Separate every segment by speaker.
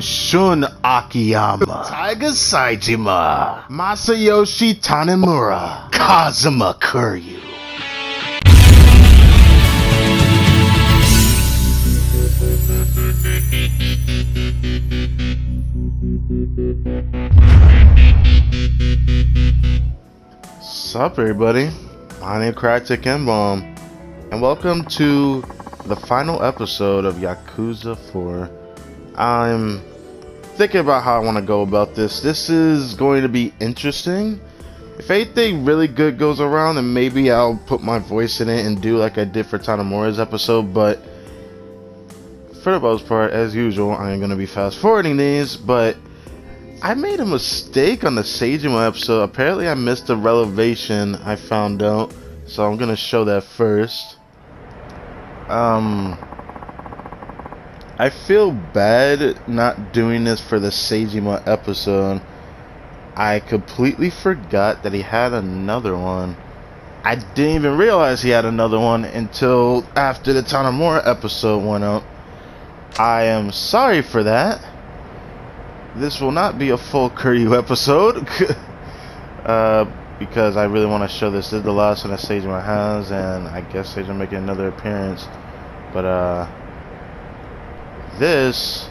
Speaker 1: Shun Akiyama, Taiga Saejima, Masayoshi Tanemura, Kazuma KIRYU. Sup everybody, my name is Crytek Bomb, and welcome to the final episode of Yakuza 4. I'm thinking about how I want to go about this. This is going to be interesting. If anything really good goes around, then maybe I'll put my voice in it and do like I did for Tanemura's episode, but for the most part, as usual, I am going to be fast forwarding these. But I made a mistake on the Saejima episode. Apparently I missed a revelation, I found out, so I'm going to show that first. I feel bad not doing this for the Saejima episode. I completely forgot that he had another one. I didn't even realize he had another one until after the Tanemura episode went up. I am sorry for that. This will not be a full KIRYU episode because I really want to show this. This is the last one that Saejima has, and I guess Saejima making another appearance. But this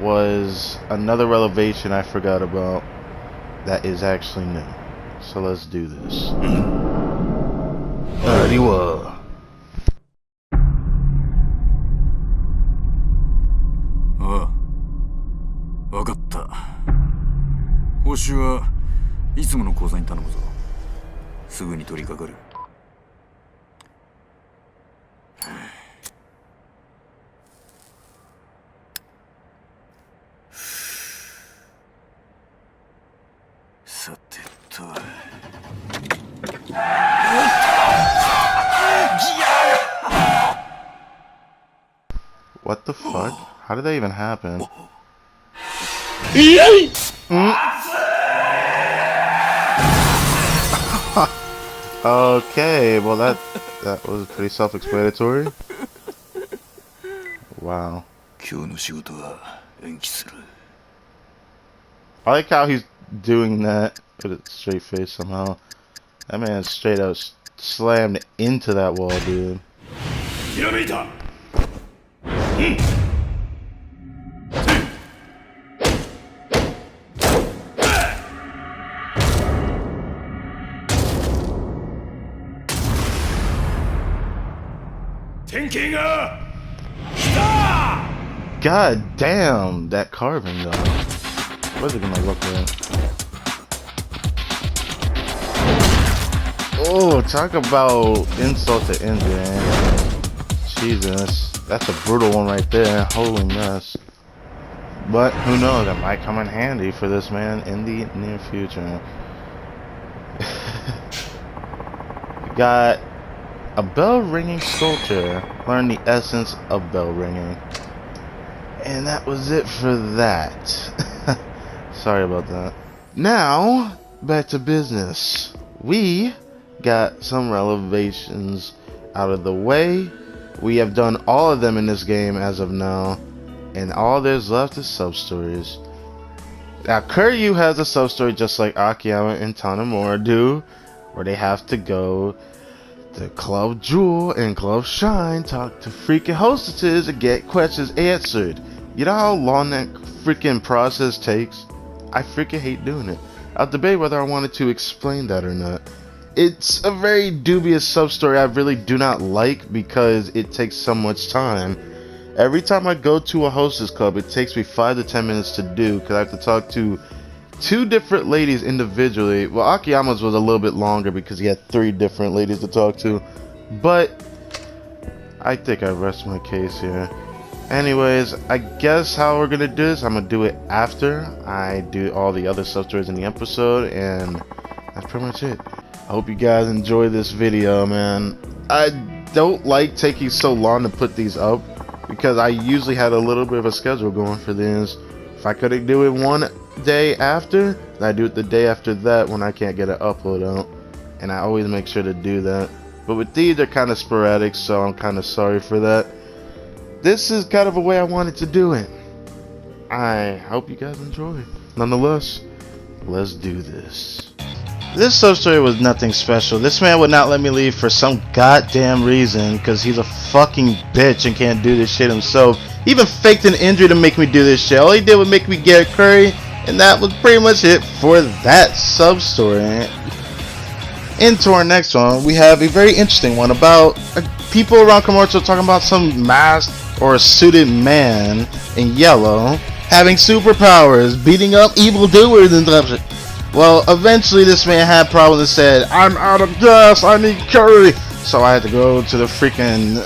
Speaker 1: was another revelation I forgot about that is actually new. So let's do this. KIRYU.
Speaker 2: わかった。報酬はいつもの口座に頼むぞ。すぐに取り掛かる。さてと。
Speaker 1: What the fuck? How did that even happen? Okay, well that was pretty self-explanatory. Wow. I like how he's doing that with a straight face somehow. That man straight up slammed into that wall, dude. God damn, that carving though. What's it gonna look like? Oh, talk about insult to injury. Jesus, that's a brutal one right there. Holy mess. But who knows, that might come in handy for this man in the near future. We got a bell ringing sculpture. Learn the essence of bell ringing. And that was it for that. Sorry about that. Now, back to business. We got some revelations out of the way. We have done all of them in this game as of now. And all there's left is sub-stories. Now, KIRYU has a sub-story just like Akiyama and Tanemura do, where they have to go to Club Jewel and Club Shine, talk to freaking hostesses and get questions answered. You know how long that freaking process takes? I freaking hate doing it. I'll debate whether I wanted to explain that or not. It's a very dubious sub-story I really do not like because it takes so much time. Every time I go to a hostess club, it takes me 5 to 10 minutes to do because I have to talk to 2 different ladies individually. Well, Akiyama's was a little bit longer because he had 3 different ladies to talk to. But I think I rest my case here. Anyways, I guess how we're gonna do this, I'm gonna do it after I do all the other sub-stories in the episode, and that's pretty much it. I hope you guys enjoy this video, man. I don't like taking so long to put these up because I usually had a little bit of a schedule going for these. If I couldn't do it one day after, then I do it the day after that when I can't get an upload out, and I always make sure to do that. But with these, they're kind of sporadic, so I'm kind of sorry for that. This is kind of a way I wanted to do it. I hope you guys enjoy. Nonetheless, let's do this. This sub-story was nothing special. This man would not let me leave for some goddamn reason, because he's a fucking bitch and can't do this shit himself. He even faked an injury to make me do this shit. All he did was make me get Kiryu, and that was pretty much it for that sub-story. Into our next one, we have a very interesting one about people around Komoto talking about some masked or suited man in yellow having superpowers, beating up evildoers and stuff. Well, eventually this man had problems and said, I'm out of gas, I need curry. So I had to go to the freaking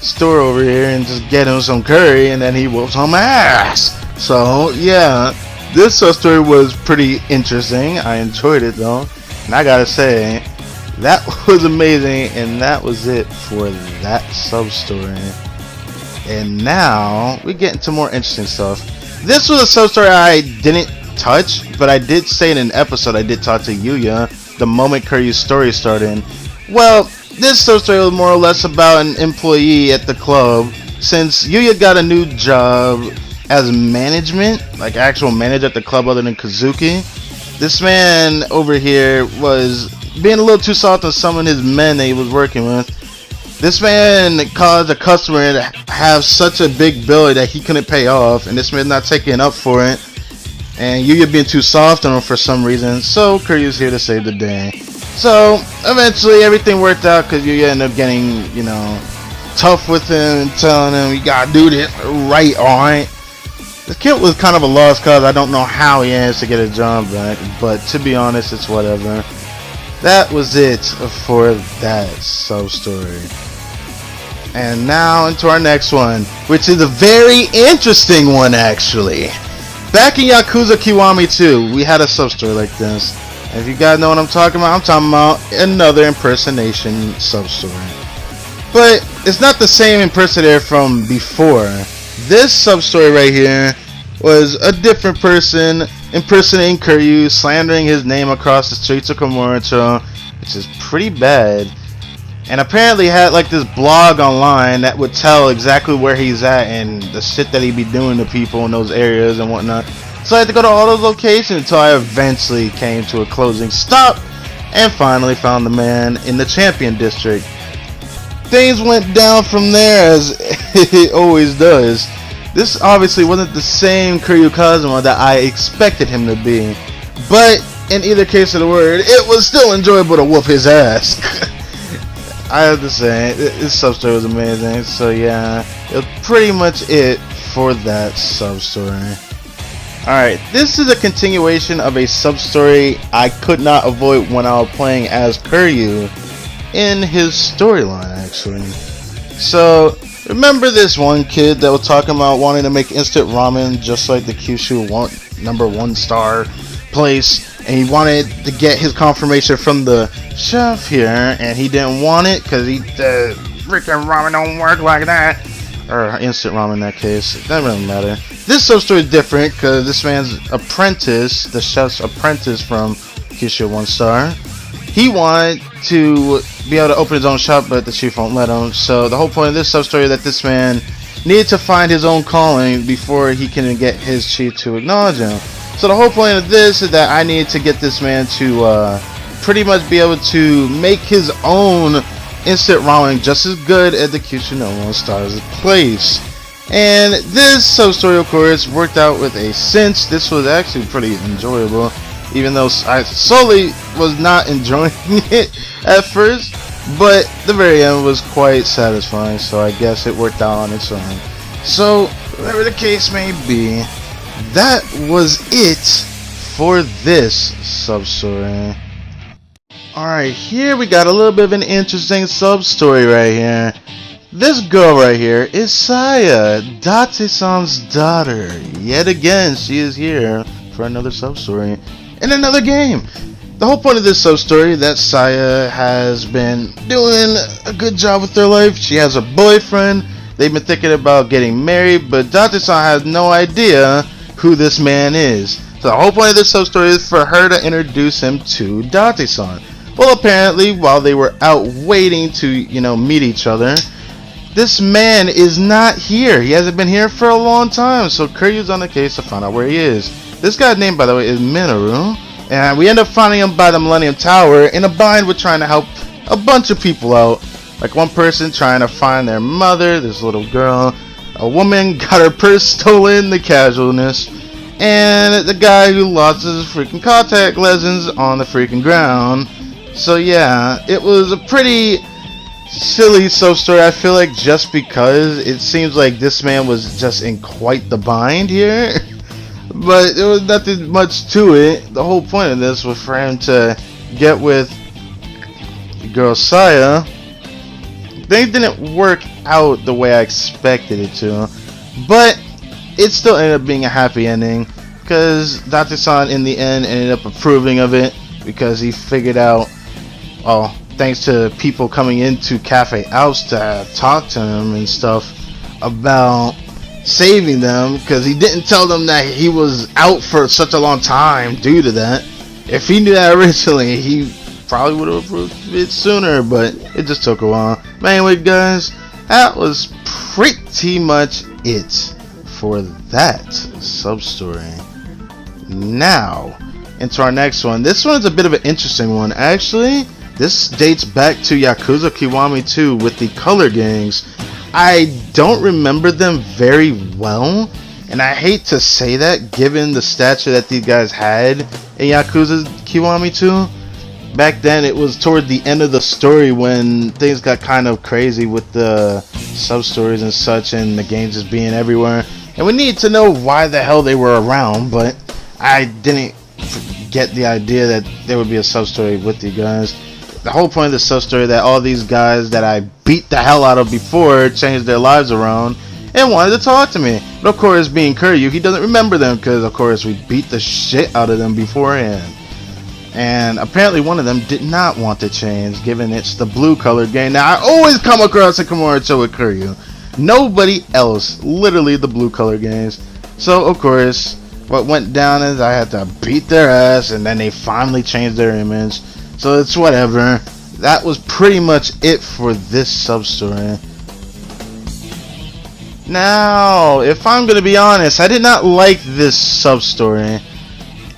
Speaker 1: store over here and just get him some curry, and then he whooped some ass. So yeah, this story was pretty interesting. I enjoyed it though, and I gotta say, that was amazing, and that was it for that sub-story. And now we get into more interesting stuff. This was a sub-story I didn't touch, but I did say in an episode I did talk to Yuya the moment Kiryu's story started. Well, this sub-story was more or less about an employee at the club, since Yuya got a new job as management, like actual manager at the club other than Kazuki. This man over here was being a little too soft on some of his men that he was working with. This man caused a customer to have such a big bill that he couldn't pay off, and this man not taking up for it, and Yuya being too soft on him for some reason. So Kiryu's here to save the day. So eventually everything worked out because Yuya ended up getting, you know, tough with him and telling him you gotta do this right, alright. The kid was kind of a lost cause. I don't know how he managed to get a job back, but to be honest, it's whatever. That was it for that sub-story. And now into our next one, which is a very interesting one actually. Back in Yakuza Kiwami 2, we had a sub-story like this. And if you guys know what I'm talking about another impersonation sub-story. But it's not the same impersonator from before. This sub-story right here was a different person impersonating Kiryu, slandering his name across the streets of Komoto, which is pretty bad. And apparently had like this blog online that would tell exactly where he's at and the shit that he'd be doing to people in those areas and whatnot. So I had to go to all those locations until I eventually came to a closing stop and finally found the man in the Champion District. Things went down from there as it always does. This obviously wasn't the same Kiryu Kazuma that I expected him to be, but in either case of the word, it was still enjoyable to whoop his ass. I have to say, this sub-story was amazing. So yeah, it was pretty much it for that sub-story. Alright, this is a continuation of a sub-story I could not avoid when I was playing as Kiryu in his storyline actually. So remember this one kid that was talking about wanting to make instant ramen just like the Kyushu #1 star place, and he wanted to get his confirmation from the chef here, and he didn't want it because freaking ramen don't work like that, or instant ramen in that case. It doesn't really matter. This sub-story is different because this man's apprentice, the chef's apprentice from Kyushu 1 star, he wanted to be able to open his own shop, but the chief won't let him. So the whole point of this sub-story is that this man needed to find his own calling before he can get his chief to acknowledge him. So the whole point of this is that I needed to get this man to pretty much be able to make his own instant ramen just as good as the Kyushu 1 star's place. And this sub-story of course worked out with a cinch. This was actually pretty enjoyable, even though I solely was not enjoying it at first, but the very end was quite satisfying, so I guess it worked out on its own. So whatever the case may be, that was it for this sub-story. Alright, here we got a little bit of an interesting sub-story right here. This girl right here is Saya, Date-san's daughter. Yet again, she is here for another sub-story in another game. The whole point of this sub-story is that Saya has been doing a good job with her life. She has a boyfriend. They've been thinking about getting married, but Date-san has no idea who this man is. So the whole point of this sub-story is for her to introduce him to Date-san. Well, apparently, while they were out waiting to, meet each other, this man is not here. He hasn't been here for a long time. So Kiryu's on the case to find out where he is. This guy's name, by the way, is Minoru. And we end up finding him by the Millennium Tower in a bind with trying to help a bunch of people out. Like one person trying to find their mother, this little girl. A woman got her purse stolen, the casualness. And the guy who lost his freaking contact lenses on the freaking ground. So yeah, it was a pretty silly sub story, I feel like, just because it seems like this man was just in quite the bind here. But there was nothing much to it. The whole point of this was for him to get with the girl Saya. Things didn't work out the way I expected it to, but it still ended up being a happy ending because Date-san in the end ended up approving of it because he figured out, well, thanks to people coming into Cafe Alps to talk to him and stuff about saving them, because he didn't tell them that he was out for such a long time due to that. If he knew that originally, he probably would have approved it sooner, but it just took a while. But anyway, guys, that was pretty much it for that sub-story. Now, into our next one. This one is a bit of an interesting one, actually. This dates back to Yakuza Kiwami 2 with the color gangs. I don't remember them very well, and I hate to say that given the stature that these guys had in Yakuza Kiwami 2. Back then, it was toward the end of the story when things got kind of crazy with the sub-stories and such, and the games just being everywhere. And we need to know why the hell they were around, but I didn't get the idea that there would be a sub-story with you guys. The whole point of the sub-story that all these guys that I beat the hell out of before changed their lives around and wanted to talk to me. But of course, being KIRYU, he doesn't remember them because of course we beat the shit out of them beforehand. And apparently one of them did not want to change, given it's the blue colored game. Now I always come across a Komuracho with KIRYU. Nobody else, literally the blue colored games. So of course, what went down is I had to beat their ass, and then they finally changed their image. So it's whatever. That was pretty much it for this sub-story. Now, if I'm going to be honest, I did not like this sub-story.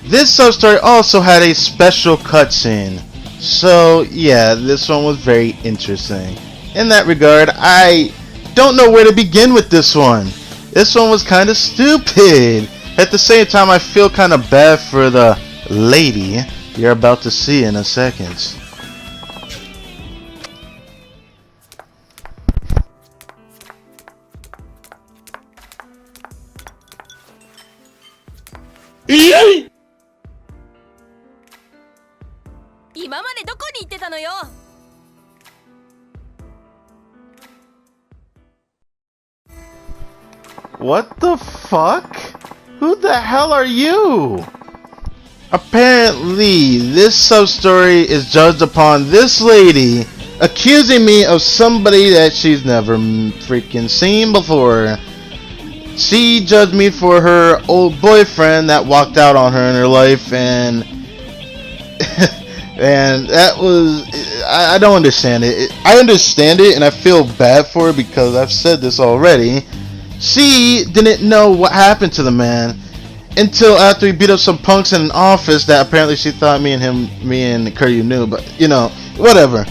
Speaker 1: This sub-story also had a special cutscene. So, yeah, this one was very interesting. In that regard, I don't know where to begin with this one. This one was kind of stupid. At the same time, I feel kind of bad for the lady you're about to see in a second. What the fuck? Who the hell are you? Apparently, this sub-story is judged upon this lady accusing me of somebody that she's never freaking seen before. She judged me for her old boyfriend that walked out on her in her life, and and that was, I don't understand it. I understand it, and I feel bad for her because I've said this already. She didn't know what happened to the man until after he beat up some punks in an office that apparently she thought me and KIRYU knew, but you know, whatever.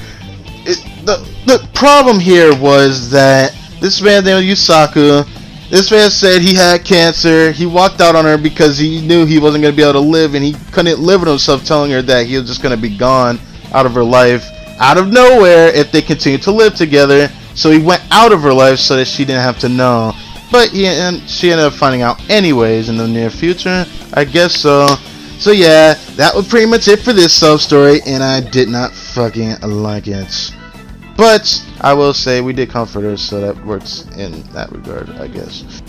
Speaker 1: The problem here was that this man named Yusaku, this man said he had cancer. He walked out on her because he knew he wasn't going to be able to live, and he couldn't live with himself telling her that he was just going to be gone out of her life out of nowhere if they continued to live together. So he went out of her life so that she didn't have to know. But she ended up finding out anyways in the near future, I guess so. So yeah, that was pretty much it for this sub-story, and I did not fucking like it. But I will say we did comfort her, so that works in that regard, I guess.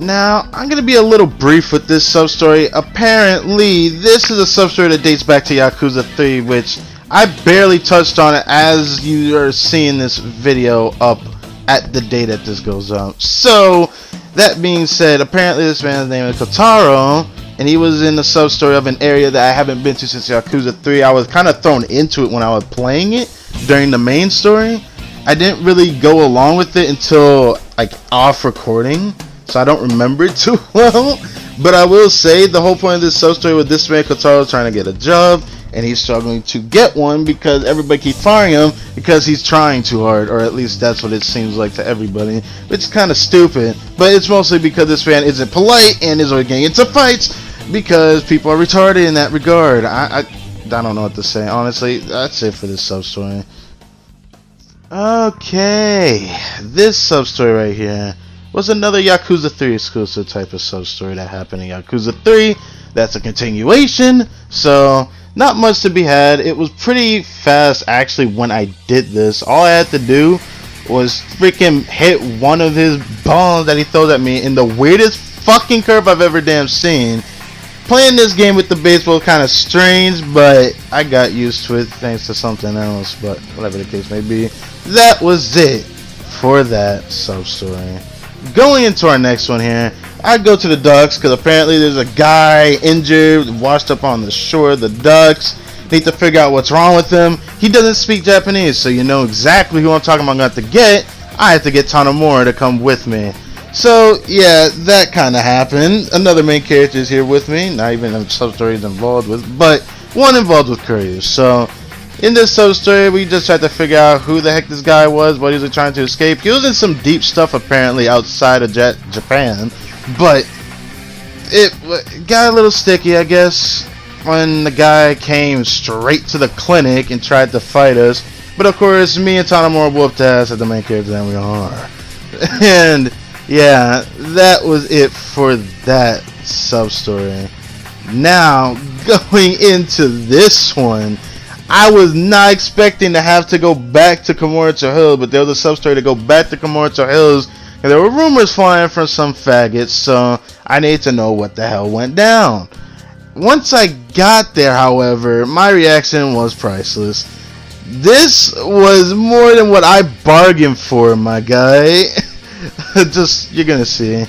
Speaker 1: Now, I'm going to be a little brief with this sub-story. Apparently, this is a sub-story that dates back to Yakuza 3, which I barely touched on it as you are seeing this video up at the day that this goes up. So, that being said, apparently this man's name is Kotaro, and he was in the sub-story of an area that I haven't been to since Yakuza 3. I was kind of thrown into it when I was playing it during the main story, I didn't really go along with it until like off recording, so I don't remember it too well. But I will say the whole point of this sub story with this man Kotaro is trying to get a job, and he's struggling to get one because everybody keeps firing him because he's trying too hard, or at least that's what it seems like to everybody, which is kind of stupid. But it's mostly because this man isn't polite and is always getting into fights because people are retarded in that regard. I don't know what to say, honestly. That's it for this sub story. Okay, this sub story right here was another Yakuza 3 exclusive type of sub story that happened in Yakuza 3. That's a continuation, so not much to be had. It was pretty fast actually when I did this. All I had to do was freaking hit one of his balls that he throws at me in the weirdest fucking curve I've ever damn seen. Playing this game with the baseball kind of strange, but I got used to it thanks to something else. But whatever the case may be, that was it for that sub story. Going into our next one here, I go to the docks because apparently there's a guy injured, washed up on the shore of the docks. Need to figure out what's wrong with him. He doesn't speak Japanese, so you know exactly who I'm talking about. I'm going to have to get. I have to get Tanomura to come with me. So yeah, that kind of happened. Another main character is here with me. Not even a sub story is involved with, but one involved with KIRYU. So in this sub story, we just had to figure out who the heck this guy was, what he was trying to escape. He was in some deep stuff apparently outside of Japan, but it got a little sticky, I guess, when the guy came straight to the clinic and tried to fight us. But of course, me and Tanomura whooped ass at the main character than we are. And yeah, that was it for that sub story. Now, going into this one, I was not expecting to have to go back to Kamurocho Hills, but there was a sub story to go back to Kamurocho Hills, and there were rumors flying from some faggots, so I need to know what the hell went down. Once I got there, however, my reaction was priceless. This was more than what I bargained for, my guy. Just, you're gonna see.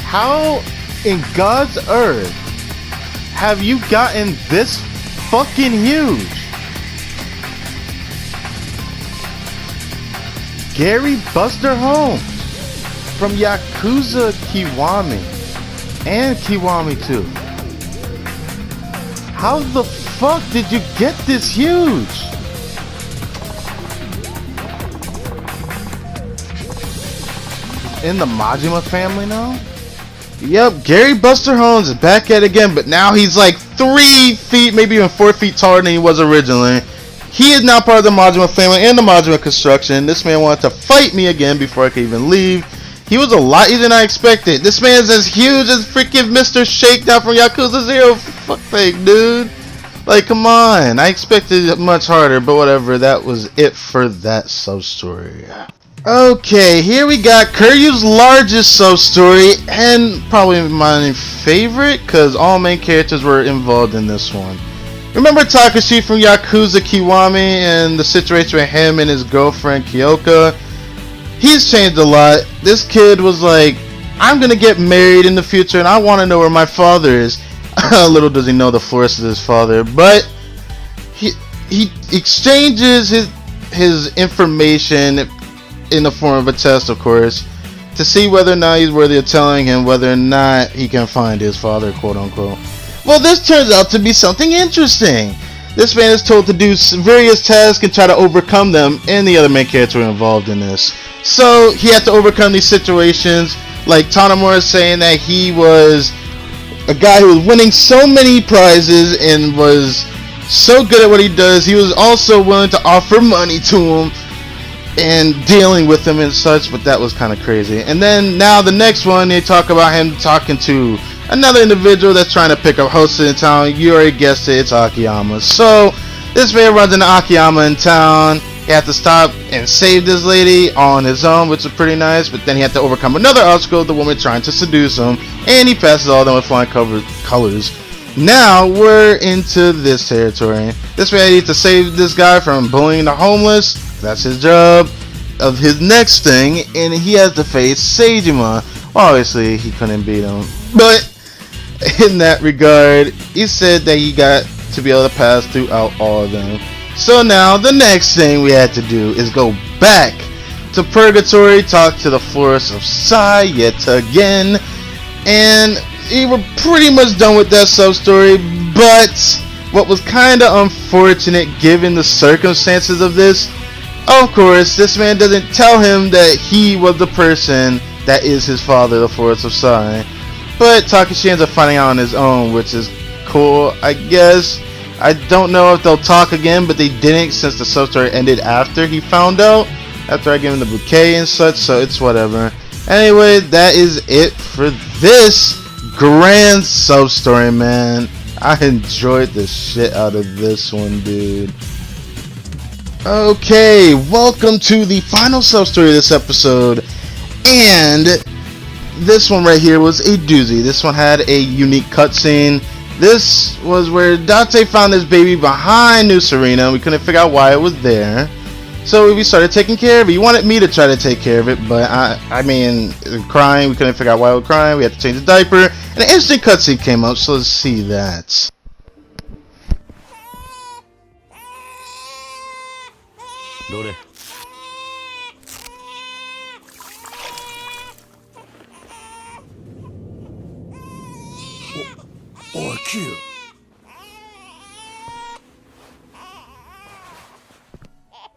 Speaker 1: How in God's earth have you gotten this fucking huge? Gary Buster Holmes from Yakuza Kiwami and Kiwami 2. How the fuck did you get this huge? In the Majima family now? Yep, Gary Buster Holmes is back at it again, but now he's like 3 feet, maybe even 4 feet taller than he was originally. He is now part of the Majima family and the Majima construction. This man wanted to fight me again before I could even leave. He was a lot easier than I expected. This man's as huge as freaking Mr. Shakedown from Yakuza 0. Fuck thing, dude. Like, come on. I expected it much harder, but whatever. That was it for that sub-story. Okay, here we got KIRYU's largest sub-story, and probably my favorite, because all main characters were involved in this one. Remember Takashi from Yakuza Kiwami and the situation with him and his girlfriend Kyoka? He's changed a lot. This kid was like, I'm gonna get married in the future and I want to know where my father is. Little does he know the force of his father, but he exchanges his information in the form of a test, of course, to see whether or not he's worthy of telling him whether or not he can find his father, quote unquote. Well, this turns out to be something interesting. This man is told to do various tasks and try to overcome them, and the other main characters were involved in this. So he had to overcome these situations, like Tanomura saying that he was a guy who was winning so many prizes and was so good at what he does. He was also willing to offer money to him and dealing with him and such, but that was kind of crazy. And then now the next one, they talk about him talking to another individual that's trying to pick up hosted in town. You already guessed it, it's Akiyama. So this man runs into Akiyama in town. He had to stop and save this lady on his own, which is pretty nice, but then he had to overcome another obstacle, the woman trying to seduce him, and he passes all of them with flying colors. Now we're into this territory. This man needs to save this guy from bullying the homeless. That's his job of his next thing, and he has to face Seijima. Obviously he couldn't beat him, but in that regard, he said that he got to be able to pass throughout all of them. So now the next thing we had to do is go back to Purgatory, talk to the Forest of Psy yet again, and we were pretty much done with that sub-story. But what was kind of unfortunate given the circumstances of this, of course, this man doesn't tell him that he was the person that is his father, the Forest of Psy. But Takashi ends up finding out on his own, which is cool, I guess. I don't know if they'll talk again, but they didn't, since the sub-story ended after he found out, after I gave him the bouquet and such, so it's whatever. Anyway, that is it for this grand sub-story, man. I enjoyed the shit out of this one, dude. Okay, welcome to the final sub-story of this episode, and this one right here was a doozy. This one had a unique cutscene. This was where Date found his baby behind New Serena. We couldn't figure out why it was there, so we started taking care of it. He wanted me to try to take care of it, but I mean, crying. We couldn't figure out why it was crying. We had to change the diaper, and an interesting cutscene came up. So let's see that.
Speaker 3: どれおいキリュウ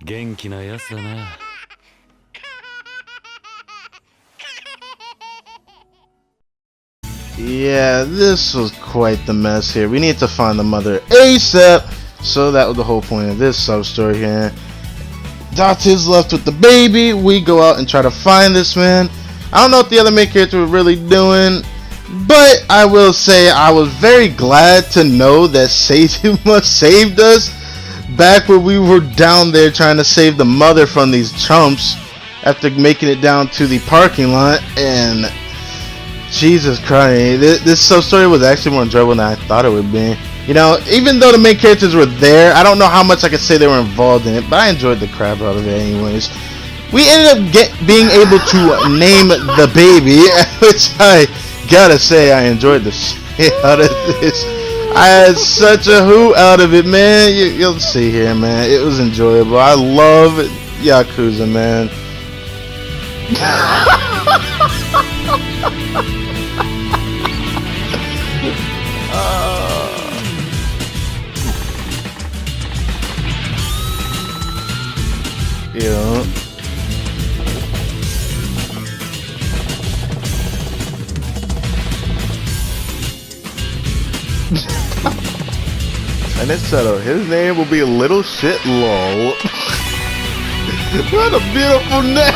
Speaker 3: 元気なやつだな
Speaker 1: Yeah, this was quite the mess here. We need to find the mother ASAP. So that was the whole point of this sub-story here. Date's left with the baby. We go out and try to find this man. I don't know what the other main character were really doing, but I will say I was very glad to know that Seijima saved us back when we were down there trying to save the mother from these chumps after making it down to the parking lot. And Jesus Christ, this sub-story was actually more enjoyable than I thought it would be. You know, even though the main characters were there, I don't know how much I could say they were involved in it, but I enjoyed the crap out of it anyways. We ended up being able to name the baby, which I gotta say I enjoyed the shit out of this. I had such a hoot out of it, man. You'll see here, man. It was enjoyable. I love Yakuza, man. Yeah. And it's settled. His name will be Little Shit Lol. What a beautiful name!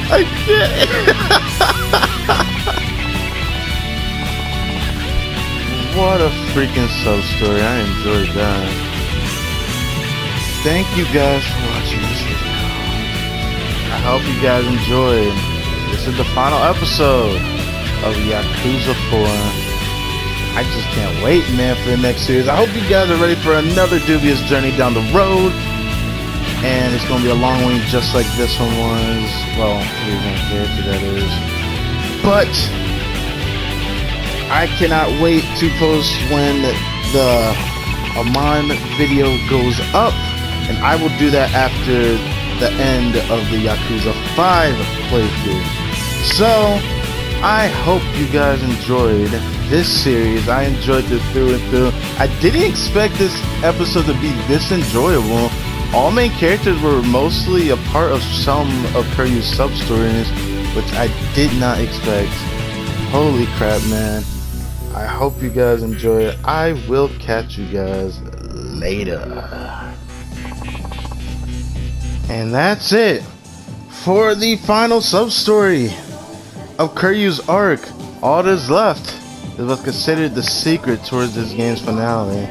Speaker 1: I can't. What a freaking sub-story. I enjoyed that. Thank you guys for watching this video. I hope you guys enjoyed. This is the final episode of Yakuza 4. I just can't wait, man, for the next series. I hope you guys are ready for another dubious journey down the road. And it's going to be a long one just like this one was. Well, the main character, that is. But I cannot wait to post when the Amon video goes up, and I will do that after the end of the Yakuza 5 playthrough. So, I hope you guys enjoyed this series. I enjoyed this through and through. I didn't expect this episode to be this enjoyable. All main characters were mostly a part of some of KIRYU's sub-stories, which I did not expect. Holy crap, man. I hope you guys enjoy it. I will catch you guys later. And that's it for the final sub-story of KIRYU's arc. All that's left is what's considered the secret towards this game's finale.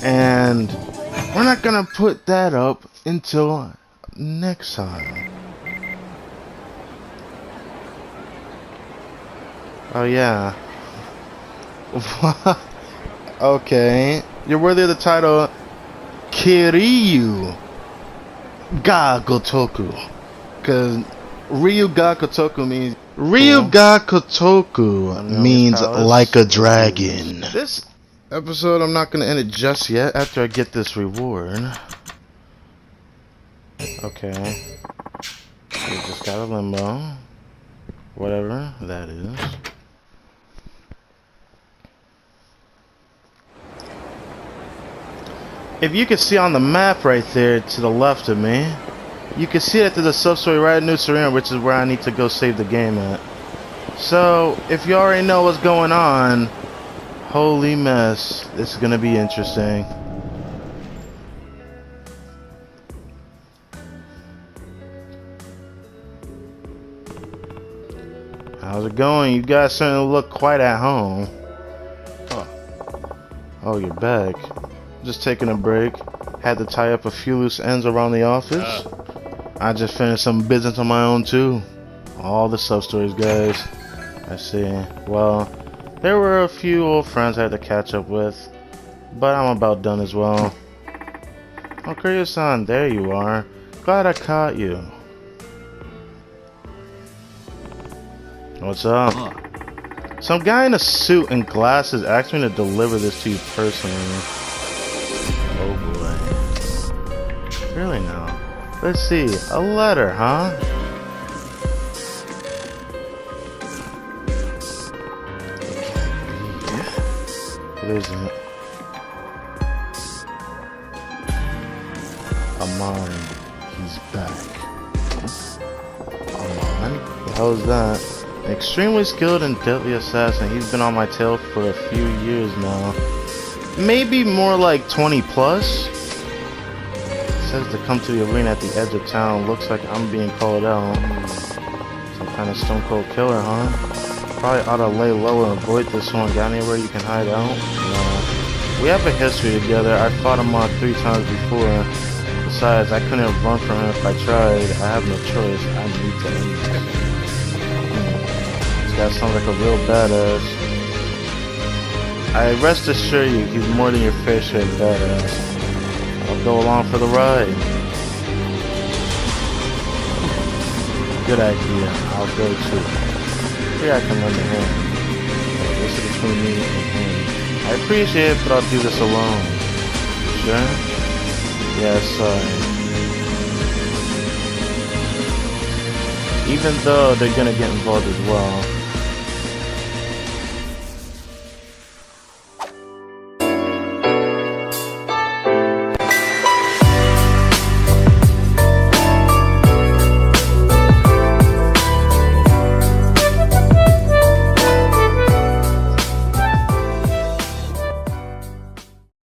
Speaker 1: And we're not gonna put that up until next time. Oh yeah. Okay, you're worthy of the title KIRYU ga Gotoku, because Ryuga Kotoku means like a dragon. This episode, I'm not gonna end it just yet. After I get this reward. Okay. We just got a limbo. Whatever that is. If you can see on the map right there to the left of me, you can see it through the sub-story right at New Serena, which is where I need to go save the game at. So, if you already know what's going on, holy mess, this is gonna be interesting. How's it going? You guys certainly look quite at home. Oh, you're back. Just taking a break. Had to tie up a few loose ends around the office. I just finished some business on my own too. All the sub-stories, guys. I see. Well, there were a few old friends I had to catch up with, but I'm about done as well. Oh, KIRYU-san, there you are. Glad I caught you. What's up? Some guy in a suit and glasses asked me to deliver this to you personally. Oh boy. Really now? Let's see. A letter, huh? What is it? Aman. He's back. Aman? The hell is that? An extremely skilled and deadly assassin. He's been on my tail for a few years now. Maybe more like 20 plus. Says to come to the arena at the edge of town. Looks like I'm being called out. Some kind of stone cold killer, huh? Probably ought to lay low and avoid this one. Got anywhere you can hide out? No. We have a history together. I fought him on 3 times before. Besides, I couldn't run from him if I tried. I have no choice. I need to end this. This guy sounds like a real badass. I rest assure you, he's more than your fair share of badass. I'll go along for the ride. Good idea. I'll go too. Maybe I can lend a hand. This is between me and him. I appreciate it, but I'll do this alone. Sure? Yeah, sorry. Even though they're gonna get involved as well.